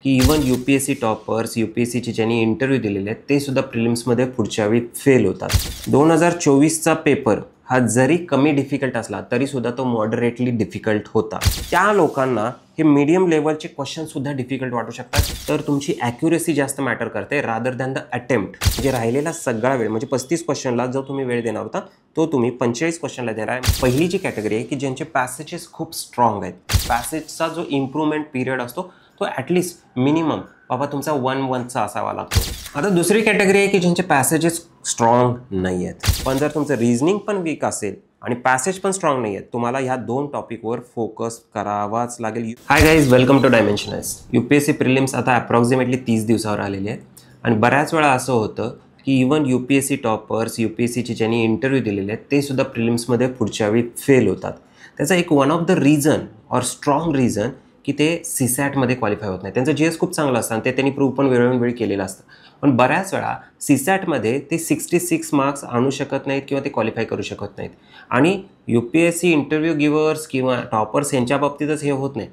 की even UPSC toppers, UPSCचे ज्यांनी interview दिलेले आहेत ते सुद्धा प्रिलिम्समध्ये पुढच्या वेळी फेल होतात। 2024चा पेपर हा जरी कमी डिफिकल्ट असला तरी सुद्धा तो मॉडरेटली डिफिकल्ट होता। त्या लोकांना हे मीडियम लेवलचे क्वेश्चन सुद्धा डिफिकल्ट वाटू शकतात। तर तुमची ॲक्युरेसी जास्त मॅटर करते रादर दॅन द अटेम्प्ट। म्हणजे राहिलेला सगळा वेळ म्हणजे 35 क्वेश्चनला जो तुम्ही वेळ देणार होता तो तुम्ही 45 क्वेश्चनला देणार आहे। पहिली जी कॅटेगरी आहे की ज्यांचे पॅसेजेस खूप स्ट्रॉंग आहेत, पॅसेजचा जो इम्प्रूव्हमेंट पिरियड असतो तो ॲटलिस्ट मिनिमम बाबा तुमचा 1-1चा असावा लागतो। आता दुसरी कॅटेगरी आहे की ज्यांचे पॅसेजेस स्ट्रॉंग नाही आहेत, पण जर तुमचं रिझनिंग पण वीक असेल आणि पॅसेज पण स्ट्रॉंग नाही आहेत, तुम्हाला ह्या दोन टॉपिकवर फोकस करावाच लागेल। Hi guys, welcome to Dimensionize. UPSC prelims आता अप्रॉक्सिमेटली 30 दिवसावर आलेली आहेत आणि बऱ्याच वेळा असं होतं की इवन UPSC टॉपर्स, UPSCचे ज्यांनी इंटरव्ह्यू दिलेले आहेत ते सुद्धा प्रिलिम्समध्ये पुढच्या वेळी फेल होतात। त्याचा एक वन ऑफ द रिझन और स्ट्रॉंग रिझन की ते CSATमध्ये क्वालिफाय होत नाही। त्यांचं GS खूप चांगलं असतं आणि ते त्यांनी प्रूव्ह पण वेळोवेळी केलेलं असतं, पण बऱ्याच वेळा CSATमध्ये ते 66 मार्क्स आणू शकत नाहीत किंवा ते क्वालिफाय करू शकत नाहीत। आणि UPSC इंटरव्ह्यू गिवर्स किंवा टॉपर्स यांच्या बाबतीतच हे होत नाही,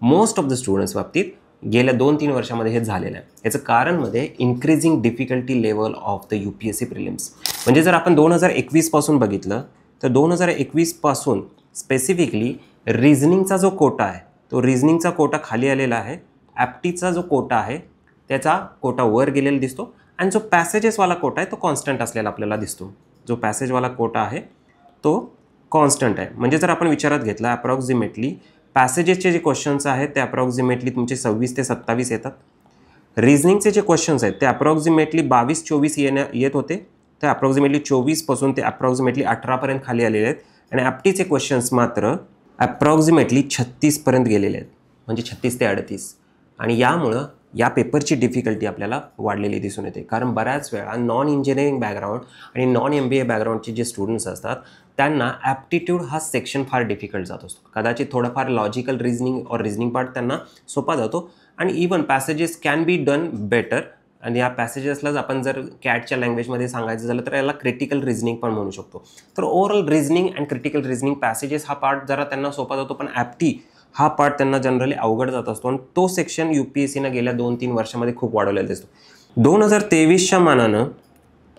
मोस्ट ऑफ द स्टुडंट्स बाबतीत गेल्या 2-3 वर्षामध्ये हे झालेलं आहे। याचं कारण मध्ये increasing difficulty level of the UPSC prelims. म्हणजे जर आपण 2021 पासून बघितलं तर 2021 पासून स्पेसिफिकली रिझनिंगचा जो कोटा आहे तो रिझनिंगचा कोटा खाली आलेला आहे, ॲप्टीचा जो कोटा आहे त्याचा कोटा वर गेलेला दिसतो आणि जो पॅसेजेसवाला कोटा आहे तो कॉन्स्टंट असलेला आपल्याला दिसतो। जो पॅसेजवाला कोटा आहे तो कॉन्स्टंट आहे। म्हणजे जर आपण विचारात घेतला अप्रॉक्सिमेटली पॅसेजेसचे जे क्वेश्चन्स आहेत ते अप्रॉक्सिमेटली तुमचे 26 ते 27 येतात। रिझनिंगचे जे क्वेश्चन्स आहेत ते अप्रॉक्सिमेटली 22-24 येत होते, ते अप्रॉक्सिमेटली 24 पासून ते अप्रॉक्सिमेटली 18 पर्यंत खाली आलेले आहेत आणि ॲप्टीचे क्वेश्चन्स मात्र अप्रॉक्सिमेटली 36 पर्यंत गेलेले आहेत, म्हणजे 36 ते 38। आणि यामुळं या पेपरची डिफिकल्टी आपल्याला वाढलेली दिसून येते, कारण बऱ्याच वेळा नॉन इंजिनिअरिंग बॅकग्राऊंड आणि नॉन MBA बॅकग्राऊंडचे जे स्टुडंट्स असतात त्यांना ॲप्टिट्यूड हा सेक्शन फार डिफिकल्ट जात असतो। कदाचित थोडंफार लॉजिकल रिझनिंग और रिझनिंग पार्ट त्यांना सोपा जातो आणि even passages can be done better. आणि या पॅसेजेसलाच आपण जर कॅटच्या लँग्वेजमध्ये सांगायचं झालं तर याला क्रिटिकल रिझनिंग पण म्हणू शकतो। तर overall reasoning and critical reasoning passages हा पार्ट जरा त्यांना सोपा जातो, पण ॲप्टी हा पार्ट त्यांना जनरली अवघड जात असतो आणि तो सेक्शन UPSCनं गेल्या 2-3 वर्षामध्ये खूप वाढवलेला दिसतो। 2023च्या मानानं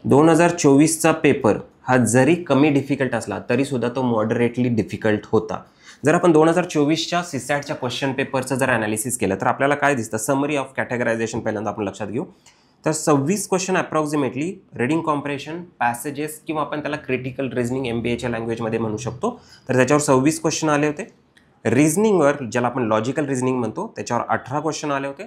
2024चा पेपर हा जरी कमी डिफिकल्ट असला तरी सुद्धा तो मॉडरेटली डिफिकल्ट होता। जर आपण 2024च्या CSATच्या क्वेश्चन पेपरचं जर ॲनालिसिस केलं तर आपल्याला काय दिसतं, समरी ऑफ कॅटेगरायझेशन पहिल्यांदा आपण लक्षात घेऊ तर 26 question approximately reading compression, passages किंवा आपण त्याला क्रिटिकल रिझनिंग MBAच्या लँग्वेजमध्ये म्हणू शकतो, तर त्याच्यावर 26 क्वेश्चन आले होते। रिझनिंगवर ज्याला आपण लॉजिकल रिझनिंग म्हणतो त्याच्यावर 18 क्वेश्चन आले होते।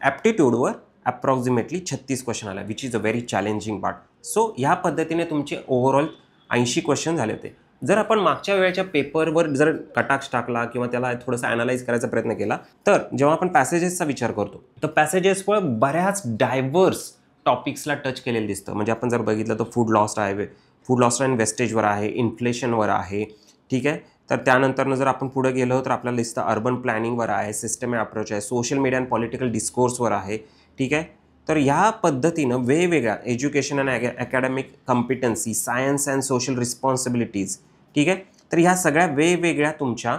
ॲप्टिट्यूडवर अप्रॉक्सिमेटली 36 क्वेश्चन आले, which is a very challenging part. So ह्या पद्धतीने तुमचे ओव्हरऑल 80 क्वेश्चन झाले होते। जर आपण मागच्या वेळेच्या पेपरवर जर कटाक्ष टाकला किंवा त्याला थोडंसं ॲनालाइज करायचा प्रयत्न केला तर जेव्हा आपण पॅसेजेसचा विचार करतो तर पॅसेजेसवर बऱ्याच डायव्हर्स टॉपिक्सला टच केलेलं दिसतं। म्हणजे आपण जर बघितलं तर फूड लॉस अँड वेस्टेजवर आहे, इन्फ्लेशनवर आहे, ठीक आहे। तर त्यानंतरनं जर आपण पुढे गेलो तर आपल्याला दिसतं अर्बन प्लॅनिंगवर आहे, सिस्टमॅटिक अप्रोच आहे, सोशल मीडिया अँड पॉलिटिकल डिस्कोर्सवर आहे, ठीक आहे। तर ह्या पद्धतीनं वेगवेगळ्या education and academic competency, science and social responsibilities, ठीक आहे। तर ह्या सगळ्या वेगवेगळ्या तुमच्या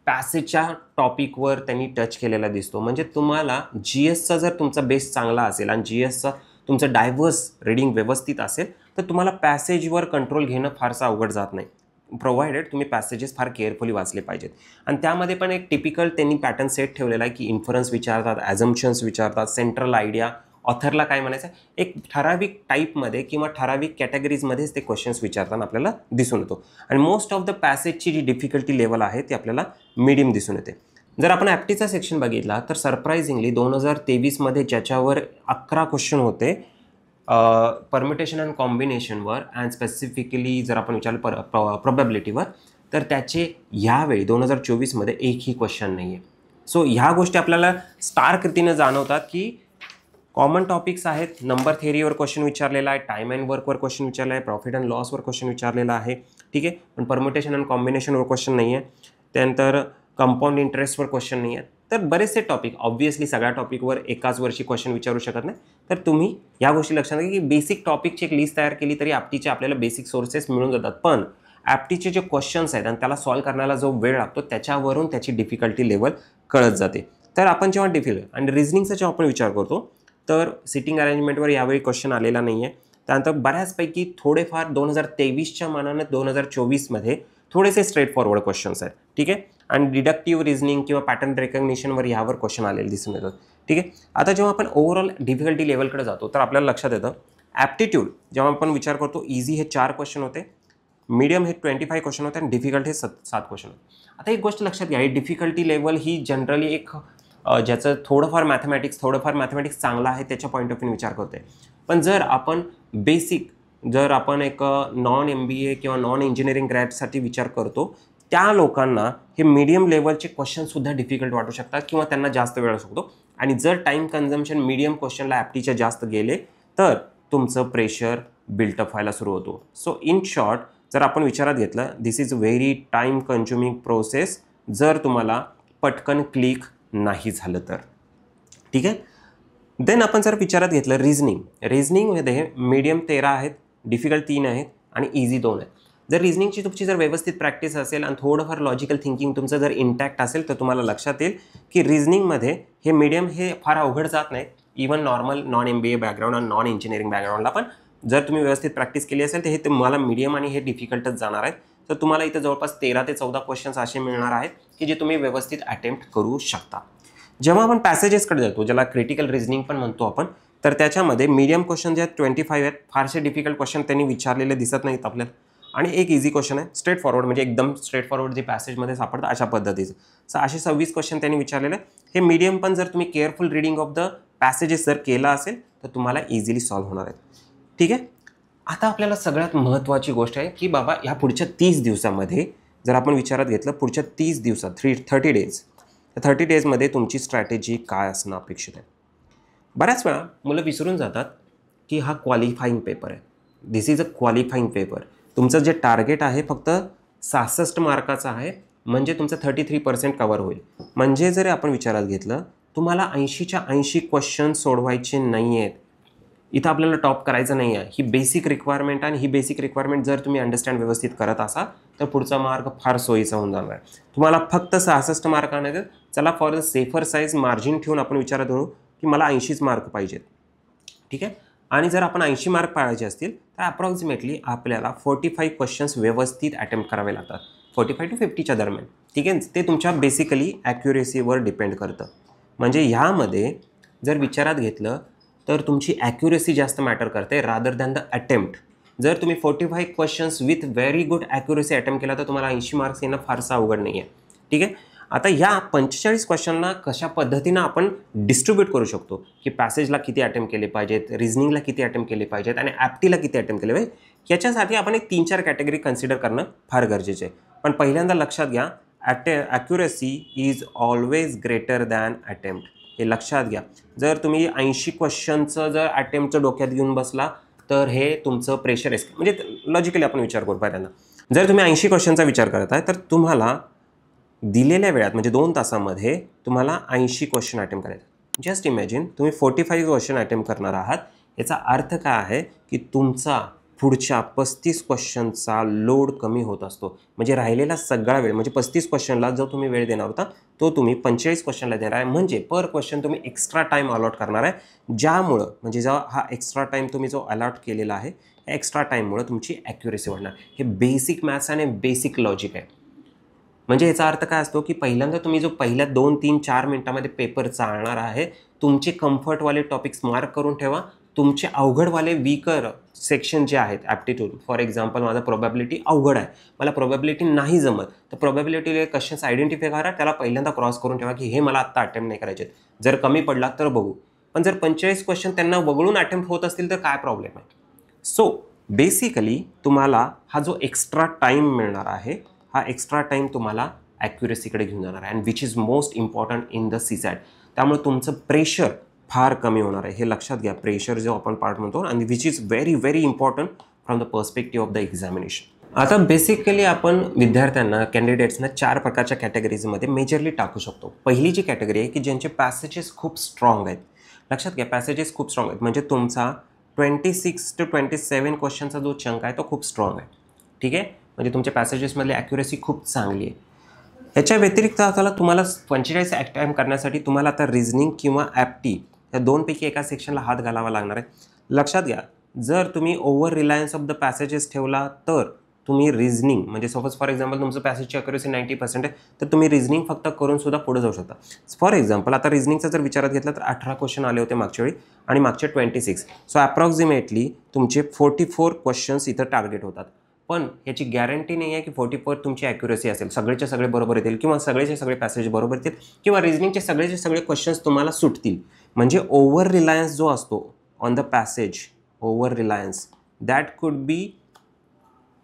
पॅसेजच्या टॉपिकवर त्यांनी टच केलेला दिसतो। म्हणजे तुम्हाला GSचा जर तुमचा बेस चांगला असेल आणि GSचा तुमचं डायव्हर्स रिडिंग व्यवस्थित असेल तर तुम्हाला पॅसेजवर कंट्रोल घेणं फारसं अवघड जात नाही, प्रोव्हाइडेड तुम्ही पॅसेजेस फार केअरफुली वाचले पाहिजेत। आणि त्यामध्ये पण एक टिपिकल त्यांनी पॅटर्न सेट ठेवलेला आहे की इन्फरन्स विचारतात, ॲझम्पशन्स विचारतात, सेंट्रल आयडिया, ऑथरला काय म्हणायचं, एक ठराविक टाईपमध्ये किंवा ठराविक कॅटेगरीजमध्येच ते क्वेश्चन्स विचारताना आपल्याला दिसून येतो। आणि मोस्ट ऑफ द पॅसेजची जी डिफिकल्टी लेवल आहे ती आपल्याला मीडियम दिसून येते। जर आपण ॲप्टीचा सेक्शन बघितला तर सरप्राइझिंगली 2023मध्ये ज्याच्यावर 11 क्वेश्चन होते परम्युटेशन अँड कॉम्बिनेशनवर अँड स्पेसिफिकली जर आपण विचारलं प्रोबॅबिलिटीवर, तर त्याचे ह्यावेळी 2024मध्ये एकही क्वेश्चन नाही आहे। सो ह्या गोष्टी आपल्याला स्टार्क रीतीनं जाणवतात की कॉमन टॉपिक्स आहेत, नंबर थिअरीवर क्वेश्चन विचारलेला आहे, टाईम अँड वर्कवर क्वेश्चन विचारला आहे, प्रॉफिट अँड लॉसवर क्वेश्चन विचारलेला आहे, ठीक आहे। पण परम्युटेशन अँड कॉम्बिनेशनवर क्वेश्चन नाही आहे, त्यानंतर कंपाऊंड इंटरेस्टवर क्वेश्चन नाही आहेत। तर बरेचसे टॉपिक ऑब्व्हियसली सगळ्या टॉपिकवर एकाच वर्षी क्वेश्चन विचारू शकत नाही, तर तुम्ही या गोष्टी लक्षात घ्या की बेसिक टॉपिकची एक लिस्ट तयार केली तरी ॲप्टीचे आपल्याला बेसिक सोर्सेस मिळून जातात। पण ॲप्टीचे जे क्वेश्चन्स आहेत आणि त्याला सॉल्व्ह करण्याला जो वेळ लागतो त्याच्यावरून त्याची डिफिकल्टी लेवल कळत जाते। तर आपण जेव्हा डिफिकल्ट आणि रिझनिंगचा जेव्हा आपण विचार करतो तर सिटिंग अरेंजमेंटवर यावेळी क्वेश्चन आलेला नाही आहे. त्यानंतर बऱ्याचपैकी थोडेफार 2023च्या मानानं 2024मध्ये थोडेसे स्ट्रेट फॉरवर्ड क्वेश्चन्स आहेत. ठीक आहे. आणि डिडक्टिव्ह रिझनिंग किंवा पॅटर्न रेकग्निशनवर यावर क्वेश्चन आलेले दिसून येतात. ठीक आहे. आता जेव्हा आपण ओव्हरऑल डिफिकल्टी लेवलकडे जातो तर आपल्याला लक्षात येतं ॲप्टिट्यूड जेव्हा आपण विचार करतो इझी हे 4 क्वेश्चन होते, मीडियम हे 25 क्वेश्चन होते आणि डिफिकल्ट हे 7 क्वेश्चन होते. आता एक गोष्ट लक्षात घ्या, ही डिफिकल्टी लेवल ही जनरली एक ज्याचं थोडंफार मॅथमॅटिक्स चांगला आहे त्याच्या पॉईंट ऑफ व्ह्यू विचार करतोय. पण जर आपण जर आपण एक नॉन MBA किंवा नॉन इंजिनिअरिंग ग्रॅडसाठी विचार करतो त्या लोकांना हे मीडियम लेवलचे क्वेश्चनसुद्धा डिफिकल्ट वाटू शकतात किंवा त्यांना जास्त वेळ असू शकतो. आणि जर टाईम कन्झम्पशन मीडियम क्वेश्चनला ॲप्टीच्या जास्त गेले तर तुमचं प्रेशर बिल्टअप व्हायला सुरू होतो. सो इन शॉर्ट जर आपण विचारात घेतलं this is very time consuming process जर तुम्हाला पटकन क्लिक नाही झालं तर. ठीक आहे. देन आपण जर विचारात घेतलं रिझनिंगमध्ये मीडियम 13 आहेत, डिफिकल्ट 3 आहेत आणि इझी 2 आहेत. जर रिझनिंगची तुमची जर व्यवस्थित प्रॅक्टिस असेल आणि थोडंफार लॉजिकल थिंकिंग तुमचं जर इंटॅक्ट असेल तर तुम्हाला लक्षात येईल की रिझनिंगमध्ये हे मीडियम हे फार अवघड जात नाही. Even normal non MBA background आणि नॉन इंजिनिअरिंग बॅकग्राऊंडला पण जर तुम्ही व्यवस्थित प्रॅक्टिस केली असेल तर हे तुम्हाला मीडियम आणि हे डिफिकल्टच जाणार आहेत. तर तुम्हाला इथं जवळपास 13 ते 14 क्वेश्चन्स असे मिळणार आहेत की जे तुम्ही व्यवस्थित अटेम्प्ट करू शकता. जेव्हा आपण पॅसेजेसकडे जातो ज्याला क्रिटिकल रिझनिंग पण म्हणतो आपण तर त्याच्यामध्ये मीडियम क्वेश्चन जे आहेत 25 आहेत. फारसे डिफिकल्ट क्वेश्चन त्यांनी विचारलेले दिसत नाहीत आपल्याला आणि एक इझी क्वेश्चन आहे स्ट्रेट फॉरवर्ड म्हणजे एकदम स्ट्रेट फॉरवर्ड जे पॅसेजमध्ये सापडतं अशा पद्धतीचं. सो असे 26 क्वेश्चन त्यांनी विचारलेले. हे मीडियम पण जर तुम्ही careful reading of the passages जर केला असेल तर तुम्हाला इझिली सॉल्व्ह होणार आहेत. ठीक आहे. आता आपल्याला सगळ्यात महत्त्वाची गोष्ट आहे की बाबा ह्या पुढच्या 30 दिवसामध्ये जर आपण विचारात घेतलं पुढच्या 30 दिवसात 30 डेज 30 डेजमध्ये तुमची स्ट्रॅटेजी काय असणं अपेक्षित आहे. बऱ्याच वेळा मुलं विसरून जातात की हा क्वालिफाईंग पेपर आहे. दिस इज अ क्वालिफाईंग पेपर. तुमचं जे टार्गेट आहे फक्त 66 मार्काचं आहे म्हणजे तुमचं 33% कवर होईल. म्हणजे जर आपण विचारात घेतलं तुम्हाला 80च्या 80 क्वेश्चन सोडवायचे नाही आहेत. इथं आपल्याला टॉप करायचं नाही आहे. ही बेसिक रिक्वायरमेंट आणि ही बेसिक रिक्वायरमेंट जर तुम्ही अंडरस्टँड व्यवस्थित करत असाल तर पुढचा मार्क फार सोयीचा होऊन जाणार आहे. तुम्हाला फक्त 66 मार्क आणायचे. चला for the safer size margin ठेवून आपण विचारात घेऊ की मला 80च मार्क पाहिजेत. ठीक आहे. आणि जर आपण 80 मार्क पाळायचे असतील तर अप्रॉक्सिमेटली आपल्याला 45 क्वेश्चन्स व्यवस्थित अटेम्प्ट करावे लागतात 45 to 50च्या दरम्यान. ठीक आहे. ते तुमच्या बेसिकली ॲक्युरेसीवर डिपेंड करतं. म्हणजे ह्यामध्ये जर विचारात घेतलं तर तुमची ॲक्युरेसी जास्त मॅटर करते रादर दॅन द अटेम्प्ट. जर तुम्ही 45 questions with very good accuracy attempt केला तर तुम्हाला 80 मार्क्स येणं फारसं अवघड नाही आहे. ठीक आहे. आता या 45 क्वेश्चनला कशा पद्धतीनं आपण डिस्ट्रीब्यूट करू शकतो की पॅसेजला किती अटेम्प्ट केले पाहिजेत, रिझनिंगला किती अटेम्प्ट केले पाहिजेत आणि ॲप्टीला किती अटेम्प्ट केले पाहिजे याच्यासाठी आपण एक 3-4 कॅटेगरी कन्सिडर करणं फार गरजेचं आहे. पण पहिल्यांदा लक्षात घ्या accuracy is always greater than attempt. हे लक्षात घ्या. जर तुम्ही 80 क्वेश्चनचं जर अटेम्प्टचं डोक्यात घेऊन बसला तर हे तुमचं प्रेशर म्हणजे लॉजिकली आपण विचार करू पहिल्यांदा. जर तुम्ही 80 क्वेश्चनचा विचार करत आहे तर तुम्हाला दिलेल्या वेळात म्हणजे 2 तासामध्ये तुम्हाला 80 क्वेश्चन अटेम्प्ट करायचे. जस्ट इमॅजिन तुम्ही 45 क्वेश्चन अटेम्प्ट करणार आहात. याचा अर्थ काय आहे की तुमचा पुढच्या 35 क्वेश्चनचा लोड कमी होत असतो. म्हणजे राहिलेला सगळा वेळ म्हणजे 35 क्वेश्चनला जो तुम्ही वेळ देणार होता तो तुम्ही 45 क्वेश्चनला देणार आहे. म्हणजे पर क्वेश्चन तुम्ही एक्स्ट्रा टाईम अलॉट करणार आहे. ज्यामुळं म्हणजे जेव्हा हा एक्स्ट्रा टाईम तुम्ही जो अलॉट केलेला आहे या एक्स्ट्रा टाईममुळं तुमची ॲक्युरेसी वाढणार. हे बेसिक मॅथ्स आणि बेसिक लॉजिक आहे. म्हणजे याचा अर्थ काय असतो की पहिल्यांदा तुम्ही जो पहिल्या 2, 3, 4 मिनिटामध्ये पेपर चालणार आहे तुमचे कम्फर्टवाले टॉपिक्स मार्क करून ठेवा. तुमचे अवघडवाले वीकर सेक्शन जे आहेत ॲप्टिट्यूड फॉर एक्झाम्पल माझा प्रोबॅबिलिटी अवघड आहे, मला प्रोबॅबिलिटी नाही जमत तर प्रोबॅबिलिटीले क्वेश्चन्स आयडेंटिफाय करा. त्याला पहिल्यांदा क्रॉस करून ठेवा की हे मला आत्ता अटेम्प्ट नाही करायचे. जर कमी पडला तर बघू. पण जर 45 क्वेश्चन त्यांना वगळून अटेम्प्ट होत असतील तर काय प्रॉब्लेम आहे. सो बेसिकली तुम्हाला हा जो एक्स्ट्रा टाईम मिळणार आहे हा एक्स्ट्रा टाईम तुम्हाला ॲक्युरेसीकडे घेऊन जाणार आहे and which is most important in the CSAT. त्यामुळे तुमचं प्रेशर फार कमी होणार आहे. हे लक्षात घ्या. प्रेशर जो आपण पार्ट म्हणतो आणि which is very very important from the perspective of the examination. आता बेसिकली आपण विद्यार्थ्यांना कॅन्डिडेट्सना 4 प्रकारच्या कॅटेगरीजमध्ये मेजरली टाकू शकतो. पहिली जी कॅटेगरी आहे की ज्यांचे पॅसेजेस खूप स्ट्रॉंग आहेत. लक्षात घ्या पॅसेजेस खूप स्ट्रॉंग आहेत म्हणजे तुमचा 26 to 27 क्वेश्चनचा जो चंक आहे तो खूप स्ट्रॉंग आहे. ठीक आहे. म्हणजे तुमच्या पॅसेजेसमधली ॲक्युरेसी खूप चांगली आहे. ह्याच्या व्यतिरिक्त आता तुम्हाला 45 अटेम्प्ट करण्यासाठी तुम्हाला आता रिझनिंग किंवा ॲप्टी या दोनपैकी एका सेक्शनला हात घालावा लागणार आहे. लक्षात घ्या, जर तुम्ही over Reliance of the passages ठेवला तर तुम्ही रिझनिंग म्हणजे सपोज फॉर एक्झाम्पल तुमचं पॅसेजची अॅक्युरेसी 90% आहे, तर तुम्ही रिझनिंग फक्त करून सुद्धा पुढे जाऊ शकता. फॉर एक्झाम्पल आता रिझनिंगचा जर विचारात घेतला तर 18 क्वेश्चन आले होते मागच्या वेळी आणि मागचे 26. सो अप्रॉक्सिमेटली तुमचे 44 क्वेश्चन्स इथं टार्गेट होतात. पण याची गॅरंटी नाही आहे की 44 तुमची ॲक्युरेसी असेल, सगळेचे सगळे बरोबर येतील किंवा सगळेचे सगळे पॅसेज बरोबर येतील किंवा रिझनिंगचे सगळेचे सगळे क्वेश्चन्स तुम्हाला सुटतील. म्हणजे ओव्हर रिलायन्स जो असतो on the passage, over Reliance that could be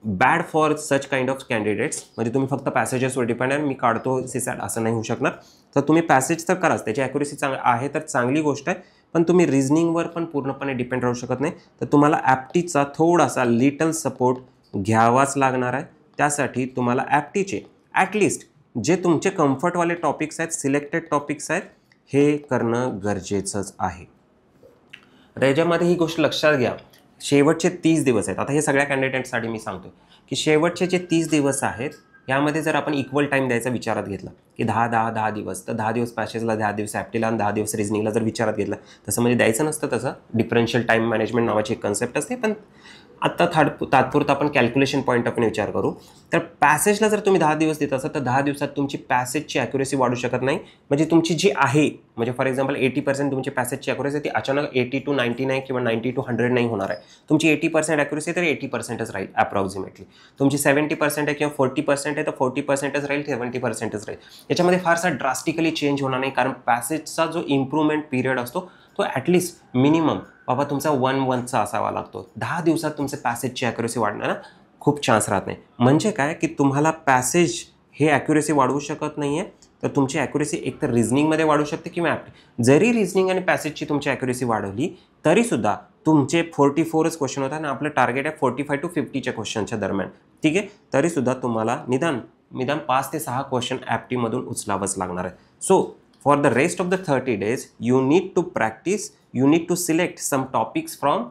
bad for such kind of candidates. म्हणजे तुम्ही फक्त पॅसेजेसवर डिपेंड आहे, मी काढतो सीसॅट असं नाही होऊ शकणार. तर तुम्ही पॅसेज तर कराच, त्याची ॲक्युरेसी आहे तर चांगली गोष्ट आहे, पण तुम्ही रिझनिंगवर पण पूर्णपणे डिपेंड राहू शकत नाही. तर तुम्हाला ॲप्टीचा थोडासा लिटल सपोर्ट घ्यावाच लागणार आहे. त्यासाठी तुम्हाला ॲप्टीचे ॲटलिस्ट जे तुमचे कम्फर्टवाले टॉपिक्स आहेत, सिलेक्टेड टॉपिक्स आहेत, हे करणं गरजेचंच आहे. आता याच्यामध्ये ही गोष्ट लक्षात घ्या, शेवटचे 30 दिवस आहेत. आता हे सगळ्या कॅन्डिडेटसाठी मी सांगतो की शेवटचे जे 30 दिवस आहेत यामध्ये जर आपण इक्वल टाईम द्यायचा विचारात घेतला की 10 दिवस, तर 10 दिवस पॅसेजला, 10 दिवस ॲप्टीला आणि 10 दिवस रिझनिंगला जर विचारात घेतला, तसं म्हणजे द्यायचं नसतं. तसं डिफरन्शियल टाईम मॅनेजमेंट नावाची एक कन्सेप्ट असते. पण आत्ता तात्पुरता आपण कॅल्क्युलेशन पॉईंट ऑफ विचार करू. तर पॅसेजला जर तुम्ही 10 दिवस देत असाल तर 10 दिवसात तुमची पॅसेजची ॲक्युरेसी वाढू शकत नाही. म्हणजे तुमची जी आहे, म्हणजे फॉर एक्झाम्पल 80% तुमची पॅसेजची ॲक्युरेसी ती अचानक 80 to 90 नाही किंवा 90 to 100 नाही होणार आहे. तुमची 80% ॲक्युरेसी तर 80%च राहील अप्रॉक्सिमेटली. तुमची 70% आहे किंवा 40% आहे तर 40%च राहील, 70%च राहील. याच्यामध्ये फारसा ड्रास्टिकली चेंज होणार नाही, कारण पॅसेजचा जो इम्प्रूव्हमेंट पिरियड असतो तो ॲटलिस्ट मिनिमम बाबा तुमचा 1 असावा लागतो. 10 दिवसात तुमचे पॅसेजची ॲक्युरेसी वाढण्याला खूप चान्स राहत नाही. म्हणजे काय की तुम्हाला पॅसेज हे ॲक्युरेसी वाढवू शकत नाही आहे, तर तुमची ॲक्युरेसी एकतर रिझनिंगमध्ये वाढू शकते किंवा ॲप्टी. जरी रिझनिंग आणि पॅसेजची तुमची ॲक्युरेसी वाढवली तरीसुद्धा तुमचे 44च क्वेश्चन होतात आणि आपलं टार्गेट आहे 45 to 50च्या क्वेश्चनच्या दरम्यान. ठीक आहे, तरीसुद्धा तुम्हाला निदान 5 ते 6 क्वेश्चन ॲप्टीमधून उचलावंच लागणार आहे. So for the rest of the 30 days you need to practice, you need to select some topics from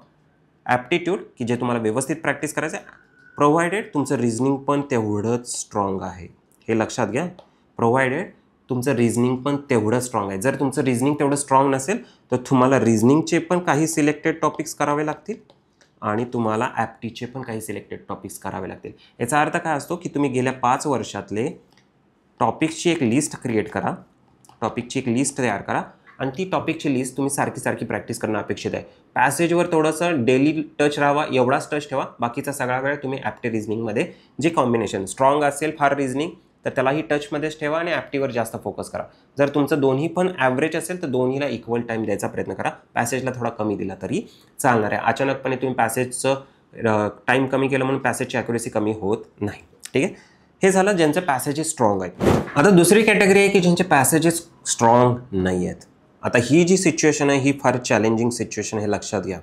aptitude की जे तुम्हाला व्यवस्थित प्रॅक्टिस करायचं आहे, प्रोव्हाइडेड तुमचं रिझनिंग पण तेवढंच स्ट्रॉंग आहे. हे लक्षात घ्या, प्रोव्हाइडेड तुमचं रिझनिंग पण तेवढं स्ट्रॉंग आहे. जर तुमचं रिझनिंग तेवढं स्ट्रॉंग नसेल तर तुम्हाला रिझनिंगचे पण काही सिलेक्टेड टॉपिक्स करावे लागतील आणि तुम्हाला ॲप्टीचे पण काही सिलेक्टेड टॉपिक्स करावे लागतील. याचा अर्थ काय असतो की तुम्ही गेल्या 5 वर्षातले टॉपिक्सची एक लिस्ट क्रिएट करा, टॉपिकची एक लिस्ट तयार करा आणि ती टॉपिकची लिस्ट तुम्ही सारखी प्रॅक्टिस करणं अपेक्षित आहे. पॅसेजवर थोडंसं डेली टच राहावा, एवढाच टच ठेवा. बाकीचा सगळा वेळ तुम्ही ॲप्टी रिझनिंगमध्ये जे कॉम्बिनेशन स्ट्रॉंग असेल फार रिझनिंग तर त्यालाही टचमध्येच ठेवा आणि ॲप्टीवर जास्त फोकस करा. जर तुमचं दोन्ही पण ॲव्हरेज असेल तर दोन्हीला इक्वल टाईम द्यायचा प्रयत्न करा. पॅसेजला थोडा कमी दिला तरी चालणार आहे. अचानकपणे तुम्ही पॅसेजचं टाईम कमी केलं म्हणून पॅसेजची ॲक्युरेसी कमी होत नाही. ठीक आहे, हे झालं ज्यांचे पॅसेजेस स्ट्रॉंग आहेत. आता दुसरी कॅटेगरी आहे की ज्यांचे पॅसेजेस स्ट्रॉंग नाही आहेत. आता ही जी सिच्युएशन आहे ही फार चॅलेंजिंग सिच्युएशन हे लक्षात घ्या.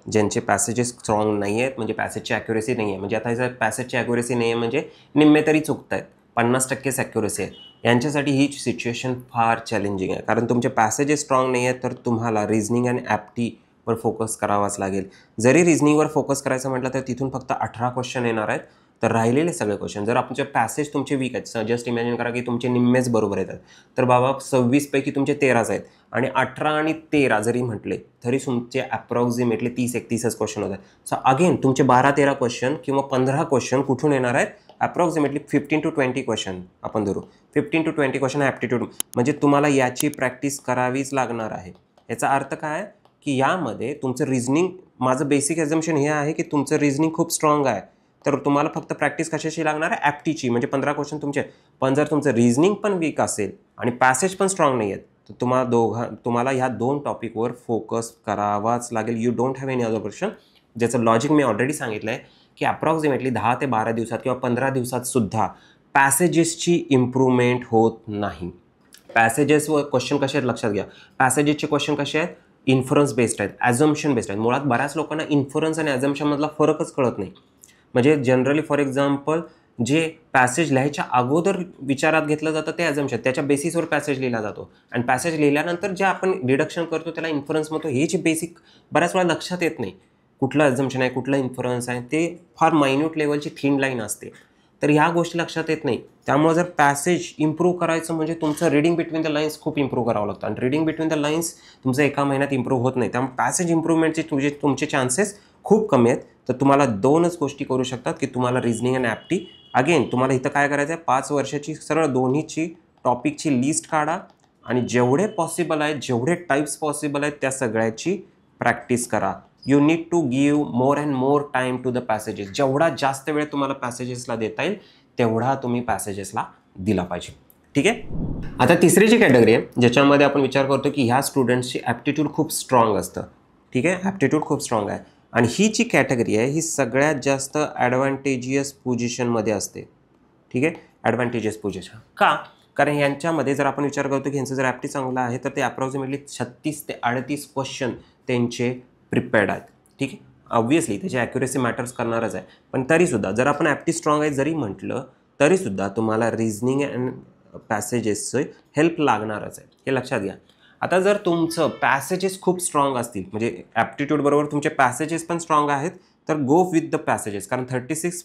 ज्यांचे पॅसेजेस स्ट्रॉंग नाही आहेत म्हणजे पॅसेजची ॲक्युरेसी नाही आहे, म्हणजे आता जर पॅसेजची ॲक्युरेसी नाही आहे म्हणजे निम्मे तरी चुकत आहेत, 50%च ॲक्युरेसी आहे. यांच्यासाठी ही सिच्युएशन फार चॅलेंजिंग आहे, कारण तुमचे पॅसेजेस स्ट्रॉंग नाही आहेत तर तुम्हाला रिझनिंग आणि ॲप्टीवर फोकस करावाच लागेल. जरी रिझनिंगवर फोकस करायचं म्हटलं तर तिथून फक्त 18 क्वेश्चन येणार आहेत, तर राहिलेले सगळे क्वेश्चन जर आपले पॅसेज तुमचे वीक आहेत, जस्ट इमॅजिन करा की तुमचे निम्मेच बरोबर येतात, तर बाबा 26 पैकी तुमचे 13च आहेत आणि 18 आणि 13 जरी म्हटले तरी तुमचे अप्रॉक्सिमेटली 30-31च क्वेश्चन होतात. सो अगेन तुमचे 12-13 क्वेश्चन किंवा 15 क्वेश्चन कुठून येणार आहेत, अप्रॉक्सिमेटली 15 to 20 क्वेश्चन आपण धरू. 15 to 20 क्वेश्चन ॲप्टिट्यूड, म्हणजे तुम्हाला याची प्रॅक्टिस करावीच लागणार आहे. याचा अर्थ काय की यामध्ये तुमचं रिझनिंग, माझं बेसिक ॲझम्पशन हे आहे की तुमचं रिझनिंग खूप स्ट्रॉंग आहे, तर तुम्हाला फक्त प्रॅक्टिस कशाची लागणार आहे, ॲप्टीची. म्हणजे 15 क्वेश्चन तुमचे. पण जर तुमचं रिझनिंग पण वीक असेल आणि पॅसेज पण स्ट्रॉंग नाही आहेत तर तुम्हाला ह्या 2 टॉपिकवर फोकस करावाच लागेल. You don't have any other option. ज्याचं लॉजिक मी ऑलरेडी सांगितलं आहे की अप्रॉक्सिमेटली 10 ते 12 दिवसात किंवा 15 दिवसात सुद्धा पॅसेजेसची इम्प्रूव्हमेंट होत नाही. पॅसेजेसवर क्वेश्चन कसे आहेत लक्षात घ्या. पॅसेजेसचे क्वेश्चन कसे आहेत, इन्फरन्स बेस्ड आहेत, ॲझम्पशन बेस्ड आहेत. मुळात बऱ्याच लोकांना इन्फरन्स आणि ॲझम्पशनमधला फरकच कळत नाही. म्हणजे जनरली फॉर एक्झाम्पल जे पॅसेज लिहायच्या अगोदर विचारात घेतलं जातं ते ॲझम्पशन, त्याच्या बेसिसवर पॅसेज लिहिला जातो आणि पॅसेज लिहिल्यानंतर जे आपण डिडक्शन करतो त्याला इन्फरन्स म्हणतो. हे जे बेसिक बऱ्याच वेळा लक्षात येत नाही, कुठलं ॲझम्पशन आहे कुठलं इन्फरन्स आहे, ते फार मायन्यूट लेवलची थिन लाईन असते. तर ह्या गोष्टी लक्षात येत नाही. त्यामुळे जर पॅसेज इम्प्रूव्ह करायचं म्हणजे तुमचं रीडिंग बिटवीन द लाईन्स खूप इम्प्रूव्ह करावं लागतं आणि रीडिंग बिटवीन द लाईन्स तुमचं एका महिन्यात इम्प्रूव्ह होत नाही. त्यामुळे पॅसेज इम्प्रूव्हमेंटचे तुमचे चान्सेस खूप कमी आहेत. तर तुम्हाला दोनच गोष्टी करू शकतात की तुम्हाला रिझनिंग आणि ॲप्टी अगेन तुम्हाला इथं काय करायचं आहे 5 वर्षाची सरळ दोन्हीची टॉपिकची लिस्ट काढा आणि जेवढे पॉसिबल आहेत जेवढे टाईप्स पॉसिबल आहेत त्या सगळ्याची प्रॅक्टिस करा. You need to give more and more time to the passages. जेवढा जास्त वेळ तुम्हाला पॅसेजेसला देता येईल तेवढा तुम्ही पॅसेजेसला दिला पाहिजे. ठीक आहे. आता तिसरी जी कॅटेगरी आहे ज्याच्यामध्ये आपण विचार करतो की ह्या स्टुडंट्सची ॲप्टिट्यूड खूप स्ट्रॉंग असतं. ठीक आहे, ॲप्टिट्यूड खूप स्ट्रॉंग आहे आणि ही जी कॅटेगरी आहे ही सगळ्यात जास्त ॲडव्हान्टेजियस पोझिशनमध्ये असते. ठीक आहे, ॲडव्हान्टेजियस पोझिशन का? कारण यांच्यामध्ये जर आपण विचार करतो की यांचं जर ॲप्टी चांगलं आहे तर ते अप्रॉक्सिमेटली 36 ते 38 क्वेश्चन त्यांचे प्रिपेअर्ड आहेत. ठीक आहे, ऑब्व्हियसली त्याची ॲक्युरेसी मॅटर्स करणारच आहे, पण तरीसुद्धा जर आपण ॲप्टी स्ट्रॉंग आहे जरी म्हटलं तरीसुद्धा तुम्हाला रिझनिंग अँड पॅसेजेसचं हेल्प लागणारच आहे, हे लक्षात घ्या. आता जर तुमचं पॅसेजेस खूप स्ट्रॉंग असतील म्हणजे ॲप्टिट्यूड बरोबर तुमचे पॅसेजेस पण स्ट्रॉंग आहेत तर गो विथ द पॅसेजेस. कारण 36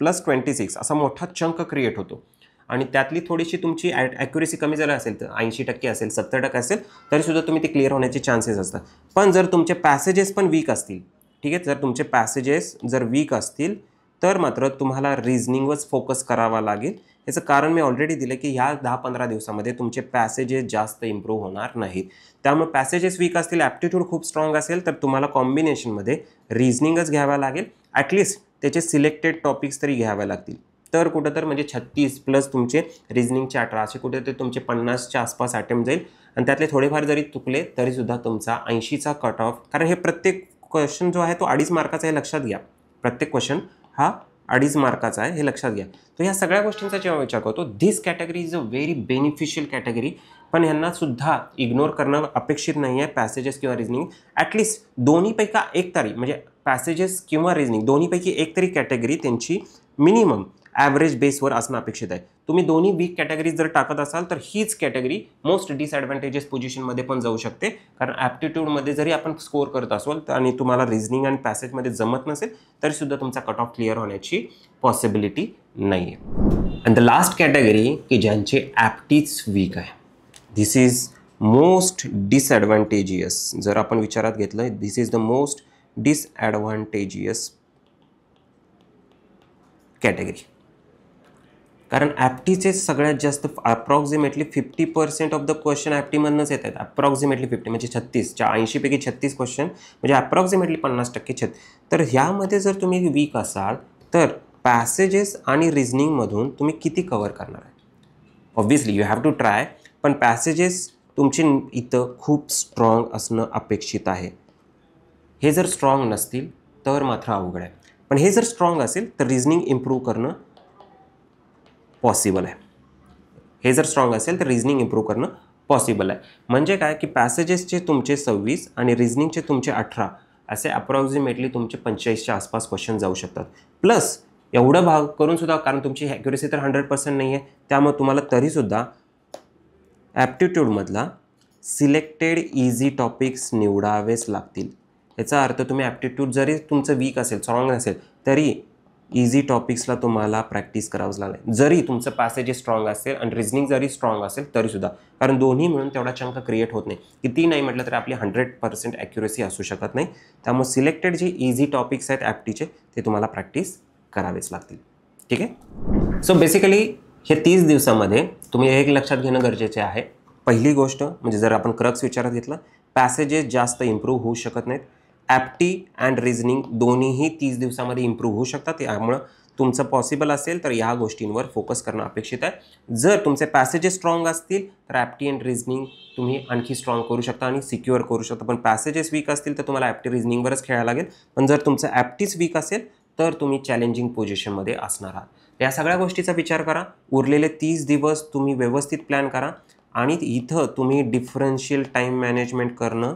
+ 26 असा मोठा चंक क्रिएट होतो आणि त्यातली थोडीशी तुमची ॲक्युरेसी कमी झाली असेल तर 80% असेल 70% असेल तरीसुद्धा तुम्ही ते क्लिअर होण्याचे चान्सेस असतात. पण जर तुमचे पॅसेजेस पण वीक असतील, ठीक आहे, जर तुमचे पॅसेजेस जर वीक असतील तर मात्र तुम्हाला रिझनिंगवरच फोकस करावा लागेल. याचं कारण मी ऑलरेडी दिलं की ह्या 10-15 दिवसामध्ये तुमचे पॅसेजेस जास्त इम्प्रूव्ह होणार नाहीत. त्यामुळे पॅसेजेस वीक असतील, ॲप्टिट्यूड खूप स्ट्रॉंग असेल तर तुम्हाला कॉम्बिनेशनमध्ये रिझनिंगच घ्यावा लागेल. ॲटलिस्ट त्याचे सिलेक्टेड टॉपिक्स तरी घ्यावे लागतील. तर कुठं तर म्हणजे 36 प्लस तुमचे रिझनिंगचे 18 असे कुठे ते तुमचे 50च्या आसपास अटेम्प्ट जाईल आणि त्यातले थोडेफार जरी चुकले तरीसुद्धा तुमचा 80चा कट ऑफ. कारण हे प्रत्येक क्वेश्चन जो आहे तो 2.5 मार्काचा आहे, लक्षात घ्या. प्रत्येक क्वेश्चन हा 2.5 मार्काचा आहे, हे लक्षात घ्या. तर ह्या सगळ्या गोष्टींचा जेव्हा विचार करतो this category is a very beneficial category. पण ह्यांना सुद्धा इग्नोर करणं अपेक्षित नाही आहे पॅसेजेस किंवा रिझनिंग. ॲटलिस्ट दोन्हीपैकी एक तरी म्हणजे पॅसेजेस किंवा रिझनिंग दोन्हीपैकी एक तरी कॅटेगरी त्यांची मिनिमम ॲव्हरेज बेसवर असणं अपेक्षित आहे. तुम्ही दोन्ही वीक कॅटेगरीज जर टाकत असाल तर हीच कॅटेगरी मोस्ट डिसॲडव्हान्टेजेस पोझिशनमध्ये पण जाऊ शकते. कारण ॲप्टिट्यूडमध्ये जरी आपण स्कोअर करत असाल आणि तुम्हाला रिझनिंग आणि पॅसेजमध्ये जमत नसेल तरीसुद्धा तुमचा कट ऑफ क्लिअर होण्याची पॉसिबिलिटी नाही आहे. अँड द लास्ट कॅटेगरी की ज्यांचे ॲप्टीच वीक आहे, धिस इज मोस्ट डिसॲडव्हान्टेजियस. जर आपण विचारात घेतलं this is the most disadvantageous category. कारण ॲप्टीचे सगळ्यात जास्त अप्रॉक्सिमेटली 50% ऑफ द क्वेश्चन ॲप्टीमधनंच येत आहेत. अप्रॉक्सिमेटली 50 म्हणजे 36च्या 80पैकी 36 क्वेश्चन म्हणजे अप्रॉक्सिमेटली 50% तर ह्यामध्ये जर तुम्ही वीक असाल तर पॅसेजेस आणि रिझनिंगमधून तुम्ही किती कव्हर करणार आहे? Obviously you have to try, पण पॅसेजेस तुमचे इथं खूप स्ट्रॉंग असणं अपेक्षित आहे. हे जर स्ट्रॉंग नसतील तर मात्र अवघड आहे. पण हे जर स्ट्रॉंग असेल तर रिझनिंग इम्प्रूव्ह करणं पॉसिबल आहे. हे जर स्ट्रॉंग असेल तर रिझनिंग इम्प्रूव्ह करणं पॉसिबल आहे. म्हणजे काय की पॅसेजेसचे तुमचे 26 आणि रिझनिंगचे तुमचे 18 असे अप्रॉक्सिमेटली तुमचे 45च्या आसपास क्वेश्चन जाऊ शकतात. प्लस एवढं भाग करून सुद्धा कारण तुमची ॲक्युरेसी तर 100% नाही आहे त्यामुळे तुम्हाला तरीसुद्धा ॲप्टिट्यूडमधला सिलेक्टेड इझी टॉपिक्स निवडावेच लागतील. याचा अर्थ तुम्ही ॲप्टिट्यूड जरी तुमचं वीक असेल स्ट्रॉंग नसेल तरी इझी टॉपिक्सला तुम्हाला प्रॅक्टिस करावंच लागेल. जरी तुमचं पॅसेजेस स्ट्रॉंग असेल आणि रिझनिंग जरी स्ट्रॉंग असेल तरीसुद्धा, कारण दोन्ही मिळून तेवढा चंक क्रिएट होत नाही. किती नाही म्हटलं तरी आपली 100% ॲक्युरेसी असू शकत नाही. त्यामुळे सिलेक्टेड जे इझी टॉपिक्स आहेत ॲप्टीचे ते तुम्हाला प्रॅक्टिस करावेच लागतील. ठीक आहे. सो बेसिकली हे 30 दिवसामध्ये तुम्ही एक लक्षात घेणं गरजेचे आहे. पहिली गोष्ट म्हणजे जर आपण क्रक्स विचारात घेतलं, पॅसेजेस जास्त इम्प्रूव्ह होऊ शकत नाहीत. ॲप्टी अँड रिझनिंग दोन्हीही 30 दिवसामध्ये इम्प्रूव्ह होऊ शकतात. त्यामुळं तुमचं पॉसिबल असेल तर ह्या गोष्टींवर फोकस करणं अपेक्षित आहे. जर तुमचे पॅसेजेस स्ट्रॉंग असतील तर ॲप्टी अँड रिझनिंग तुम्ही आणखी स्ट्रॉंग करू शकता आणि सिक्युअर करू शकता. पण पॅसेजेस वीक असतील तर तुम्हाला ॲप्टी रिझनिंगवरच खेळायला लागेल. पण जर तुमचं ॲप्टीच वीक असेल तर तुम्ही चॅलेंजिंग पोझिशनमध्ये असणार आहात. या सगळ्या गोष्टीचा विचार करा. उरलेले 30 दिवस तुम्ही व्यवस्थित प्लॅन करा आणि इथं तुम्ही डिफरन्शियल टाईम मॅनेजमेंट करणं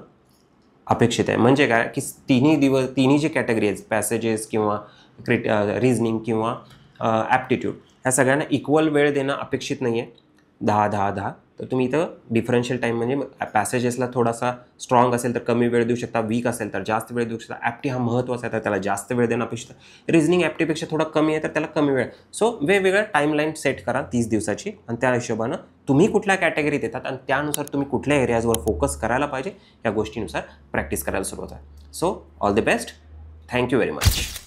अपेक्षित आहे. म्हणजे काय की तिन्ही जे कॅटेगरी आहेत पॅसेजेस किंवा रिझनिंग किंवा ॲप्टिट्यूड ह्या सगळ्यांना इक्वल वेळ देणं अपेक्षित नाही आहे. 10-10-10 तर तुम्ही इथं डिफरन्शियल टाईम म्हणजे पॅसेजेसला थोडासा स्ट्रॉंग असेल तर कमी वेळ देऊ शकता, वीक असेल तर जास्त वेळ देऊ शकता. ॲप्टी हा महत्त्वाचा आहे तर त्याला जास्त वेळ देणं अपेक्षित आहे. रिझनिंग ॲप्टीपेक्षा थोडा कमी आहे तर त्याला कमी वेळ. सो वेगवेगळ्या टाईमलाईन सेट करा 30 दिवसाची आणि त्या हिशोबानं तुम्ही कुठल्या कॅटेगरीत येतात आणि त्यानुसार तुम्ही कुठल्या एरियाजवर फोकस करायला पाहिजे या गोष्टीनुसार प्रॅक्टिस करायला सुरुवात आहे. So all the best. Thank you very much.